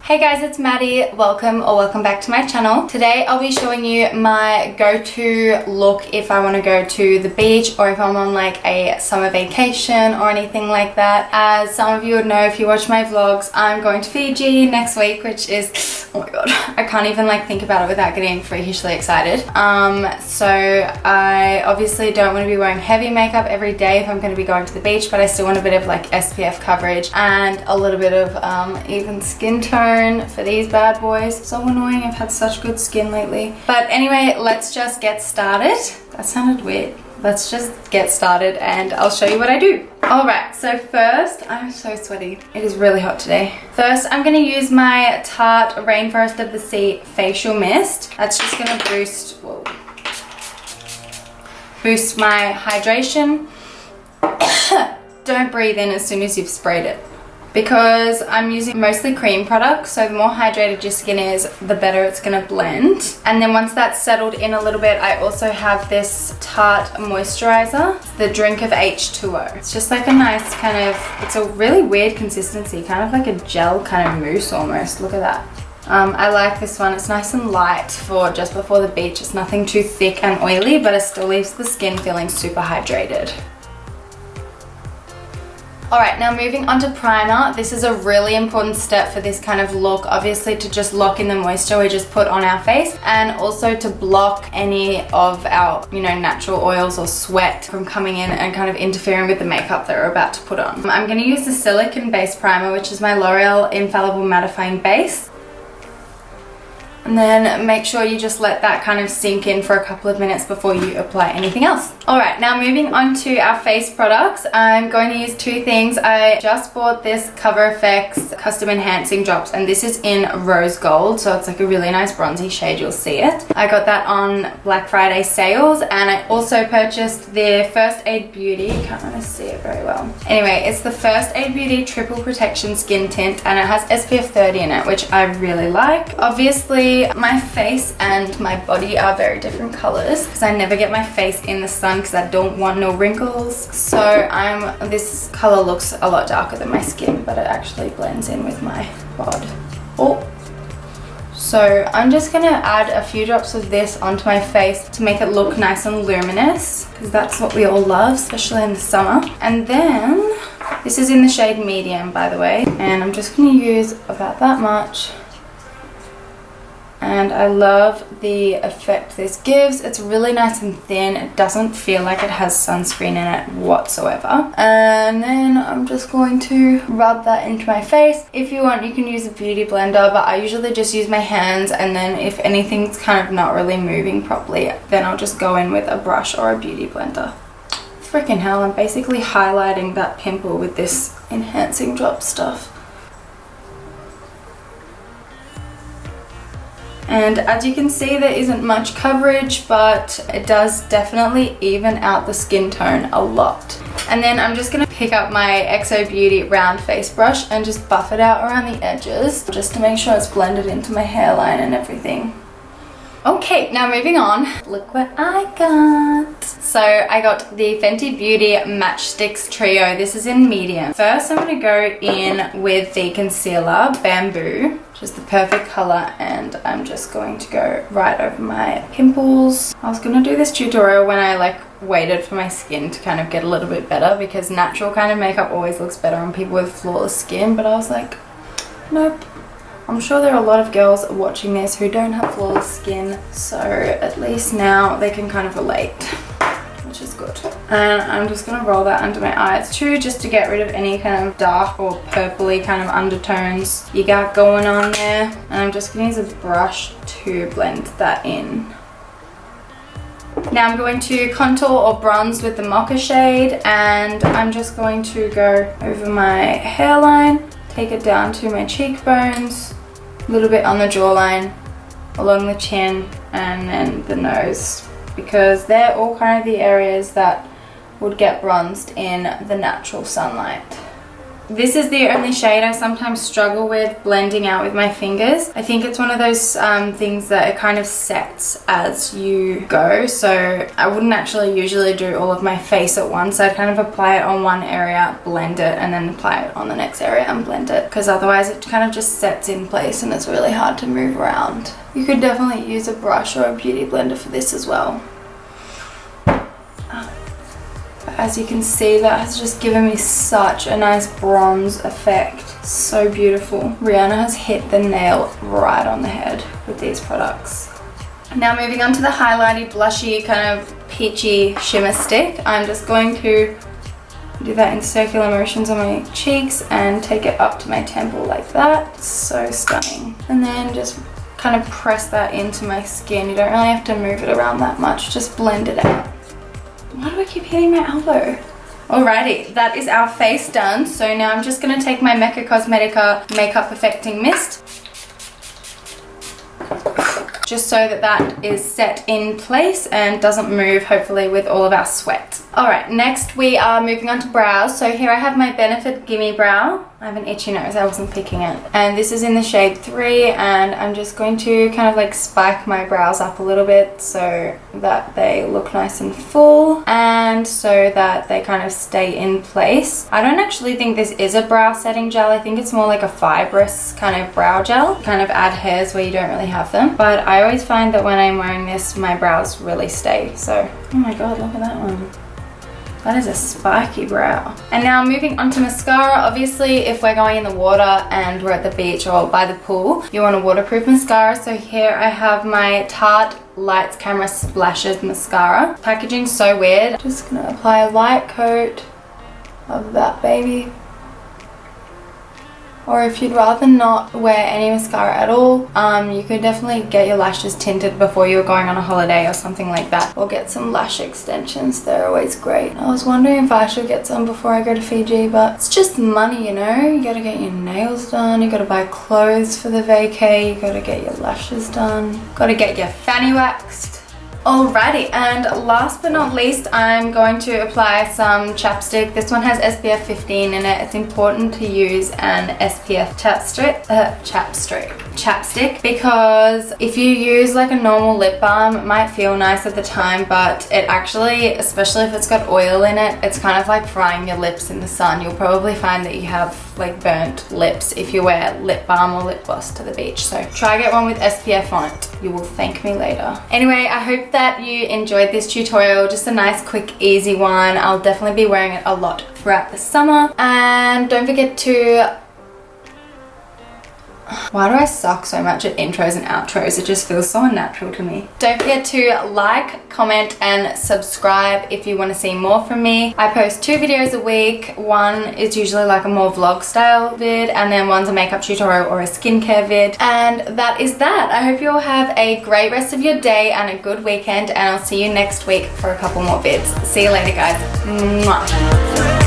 Hey guys, it's Maddie. Welcome back to my channel. Today I'll be showing you my go-to look if I want to go to the beach or if I'm on like a summer vacation or anything like that. As some of you would know if you watch my vlogs, I'm going to Fiji next week, which is, oh my god, I can't even like think about it without getting freakishly excited. So I obviously don't want to be wearing heavy makeup every day if I'm going to be going to the beach, but I still want a bit of like SPF coverage and a little bit of even skin tone for these bad boys. So annoying, I've had such good skin lately. But anyway, let's just get started. That sounded weird. Let's just get started and I'll show you what I do. Alright, so first, I'm so sweaty. It is really hot today. First, I'm going to use my Tarte Rainforest of the Sea Facial Mist. That's just going to boost my hydration. Don't breathe in as soon as you've sprayed it, because I'm using mostly cream products, so the more hydrated your skin is, the better it's gonna blend. And then once that's settled in a little bit, I also have this Tarte Moisturiser, the drink of H2O. It's just like a nice kind of, it's a really weird consistency, kind of like a gel kind of mousse almost. Look at that. I like this one. It's nice and light for just before the beach. It's nothing too thick and oily, but it still leaves the skin feeling super hydrated. Alright, now moving on to primer. This is a really important step for this kind of look, obviously to just lock in the moisture we just put on our face, and also to block any of our, natural oils or sweat from coming in and kind of interfering with the makeup that we're about to put on. I'm going to use the silicone base primer, which is my Loreal Infallible Mattifying Base. And then make sure you just let that kind of sink in for a couple of minutes before you apply anything else. Alright, now moving on to our face products. I'm going to use two things. I just bought this Cover FX Custom Enhancing Drops, and this is in Rose Gold, so it's like a really nice bronzy shade, you'll see it. I got that on Black Friday sales, and I also purchased the First Aid Beauty, can't really see it very well. Anyway, it's the First Aid Beauty Triple Protection Skin Tint, and it has SPF 30 in it, which I really like. Obviously, my face and my body are very different colors because I never get my face in the sun because I don't want no wrinkles. So this color looks a lot darker than my skin, but it actually blends in with my bod. So I'm just gonna add a few drops of this onto my face to make it look nice and luminous, because that's what we all love, especially in the summer. And then this is in the shade medium, by the way, and I'm just gonna use about that much. And I love the effect this gives. It's really nice and thin. It doesn't feel like it has sunscreen in it whatsoever. And then I'm just going to rub that into my face. If you want, you can use a beauty blender, but I usually just use my hands, and then if anything's kind of not really moving properly, then I'll just go in with a brush or a beauty blender. Freaking hell, I'm basically highlighting that pimple with this enhancing drop stuff. And as you can see, there isn't much coverage, but it does definitely even out the skin tone a lot. And then I'm just going to pick up my XO Beauty round face brush and just buff it out around the edges, just to make sure it's blended into my hairline and everything. Okay, now moving on, look what I got. So I got the Fenty Beauty Matchsticks Trio. This is in medium. First, I'm going to go in with the concealer, Bamboo, which is the perfect color, and I'm just going to go right over my pimples. I was going to do this tutorial when I waited for my skin to kind of get a little bit better, because natural kind of makeup always looks better on people with flawless skin, but I was like, nope. I'm sure there are a lot of girls watching this who don't have flawless skin, so at least now they can kind of relate, which is good. And I'm just going to roll that under my eyes too, just to get rid of any kind of dark or purpley kind of undertones you got going on there. And I'm just going to use a brush to blend that in. Now I'm going to contour or bronze with the Mocha shade, and I'm just going to go over my hairline, take it down to my cheekbones, a little bit on the jawline, along the chin, and then the nose, because they're all kind of the areas that would get bronzed in the natural sunlight. This is the only shade I sometimes struggle with blending out with my fingers. I think it's one of those things that it kind of sets as you go. So I wouldn't actually usually do all of my face at once. I'd kind of apply it on one area, blend it, and then apply it on the next area and blend it. Because otherwise it kind of just sets in place and it's really hard to move around. You could definitely use a brush or a beauty blender for this as well. As you can see, that has just given me such a nice bronze effect. So beautiful. Rihanna has hit the nail right on the head with these products. Now moving on to the highlighty, blushy, kind of peachy shimmer stick. I'm just going to do that in circular motions on my cheeks and take it up to my temple like that. So stunning. And then just kind of press that into my skin. You don't really have to move it around that much. Just blend it out. Why do I keep hitting my elbow? Alrighty, that is our face done. So now I'm just going to take my Mecca Cosmetica Makeup Perfecting Mist. Just so that that is set in place and doesn't move, hopefully, with all of our sweat. Alright, next we are moving on to brows. So here I have my Benefit Gimme Brow. I have an itchy nose, I wasn't picking it. And this is in the shade 3, and I'm just going to kind of like spike my brows up a little bit so that they look nice and full and so that they kind of stay in place. I don't actually think this is a brow setting gel. I think it's more like a fibrous kind of brow gel. Kind of add hairs where you don't really have them. But I always find that when I'm wearing this, my brows really stay. So, oh my god, look at that one. That is a spiky brow. And now moving on to mascara. Obviously, if we're going in the water and we're at the beach or by the pool, you want a waterproof mascara. So here I have my Tarte Lights Camera Splashes mascara. Packaging's so weird. Just gonna apply a light coat of that baby. Or if you'd rather not wear any mascara at all, you could definitely get your lashes tinted before you're going on a holiday or something like that. Or get some lash extensions, they're always great. I was wondering if I should get some before I go to Fiji, but it's just money, you know? You gotta get your nails done, you gotta buy clothes for the vacay, you gotta get your lashes done, gotta get your fanny waxed. Alrighty, and last but not least, I'm going to apply some chapstick. This one has SPF 15 in it. It's important to use an SPF chapstick because if you use like a normal lip balm, it might feel nice at the time, but it actually, especially if it's got oil in it, it's kind of like frying your lips in the sun. You'll probably find that you have like burnt lips if you wear lip balm or lip gloss to the beach. So try get one with SPF on it. You will thank me later. Anyway, I hope that you enjoyed this tutorial. Just a nice, quick, easy one. I'll definitely be wearing it a lot throughout the summer. And don't forget to... Why do I suck so much at intros and outros? It just feels so unnatural to me. Don't forget to like, comment, and subscribe if you want to see more from me. I post 2 videos a week. One is usually like a more vlog style vid, and then one's a makeup tutorial or a skincare vid. And that is that. I hope you all have a great rest of your day and a good weekend, and I'll see you next week for a couple more vids. See you later, guys. Mwah.